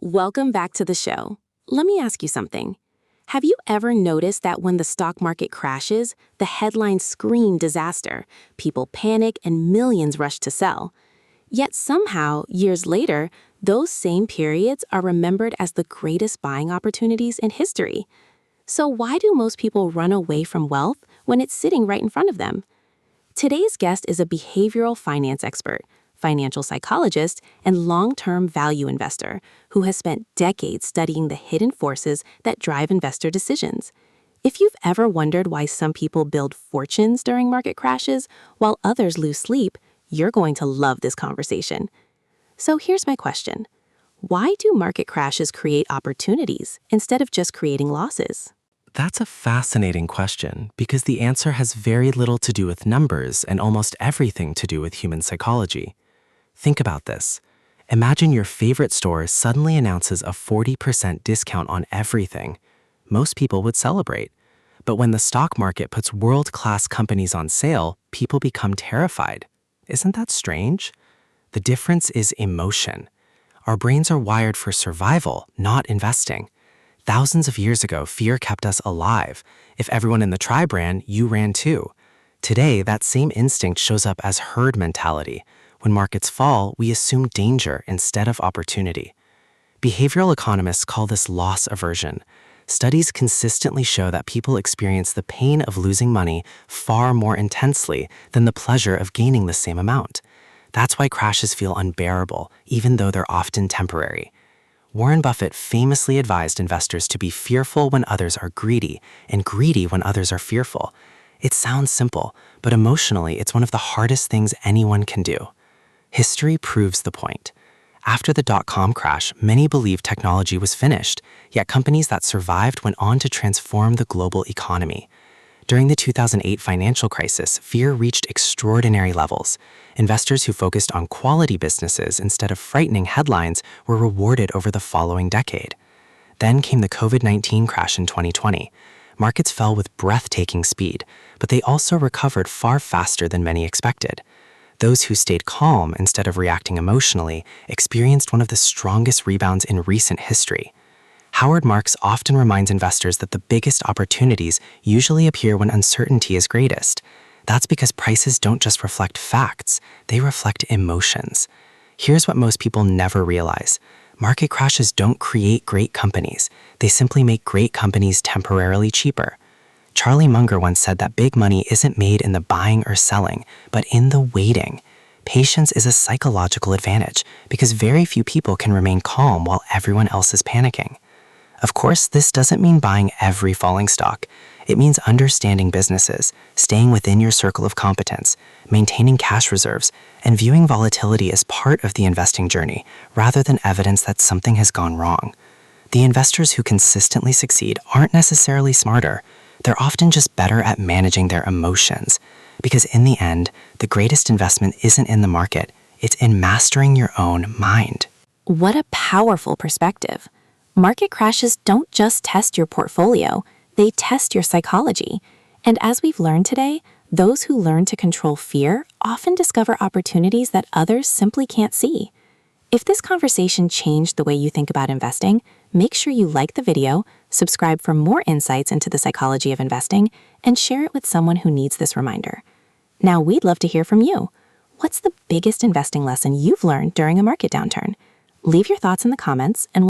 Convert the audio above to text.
Welcome back to the show. Let me ask you something. Have you ever noticed that when the stock market crashes, the headlines scream disaster, people panic, and millions rush to sell? Yet somehow, years later, those same periods are remembered as the greatest buying opportunities in history. So why do most people run away from wealth when it's sitting right in front of them? Today's guest is a behavioral finance expert, financial psychologist, and long-term value investor who has spent decades studying the hidden forces that drive investor decisions. If you've ever wondered why some people build fortunes during market crashes while others lose sleep, you're going to love this conversation. So here's my question. Why do market crashes create opportunities instead of just creating losses? That's a fascinating question because the answer has very little to do with numbers and almost everything to do with human psychology. Think about this. Imagine your favorite store suddenly announces a 40% discount on everything. Most people would celebrate. But when the stock market puts world-class companies on sale, people become terrified. Isn't that strange? The difference is emotion. Our brains are wired for survival, not investing. Thousands of years ago, fear kept us alive. If everyone in the tribe ran, you ran too. Today, that same instinct shows up as herd mentality. When markets fall, we assume danger instead of opportunity. Behavioral economists call this loss aversion. Studies consistently show that people experience the pain of losing money far more intensely than the pleasure of gaining the same amount. That's why crashes feel unbearable, even though they're often temporary. Warren Buffett famously advised investors to be fearful when others are greedy and greedy when others are fearful. It sounds simple, but emotionally, it's one of the hardest things anyone can do. History proves the point. After the dot-com crash, many believed technology was finished, yet companies that survived went on to transform the global economy. During the 2008 financial crisis, fear reached extraordinary levels. Investors who focused on quality businesses instead of frightening headlines were rewarded over the following decade. Then came the COVID-19 crash in 2020. Markets fell with breathtaking speed, but they also recovered far faster than many expected. Those who stayed calm instead of reacting emotionally experienced one of the strongest rebounds in recent history. Howard Marks often reminds investors that the biggest opportunities usually appear when uncertainty is greatest. That's because prices don't just reflect facts, they reflect emotions. Here's what most people never realize. Market crashes don't create great companies. They simply make great companies temporarily cheaper. Charlie Munger once said that big money isn't made in the buying or selling, but in the waiting. Patience is a psychological advantage because very few people can remain calm while everyone else is panicking. Of course, this doesn't mean buying every falling stock. It means understanding businesses, staying within your circle of competence, maintaining cash reserves, and viewing volatility as part of the investing journey rather than evidence that something has gone wrong. The investors who consistently succeed aren't necessarily smarter. They're often just better at managing their emotions. Because in the end, the greatest investment isn't in the market, it's in mastering your own mind. What a powerful perspective. Market crashes don't just test your portfolio, they test your psychology. And as we've learned today, those who learn to control fear often discover opportunities that others simply can't see. If this conversation changed the way you think about investing, make sure you like the video, subscribe for more insights into the psychology of investing, and share it with someone who needs this reminder. Now, we'd love to hear from you. What's the biggest investing lesson you've learned during a market downturn? Leave your thoughts in the comments, and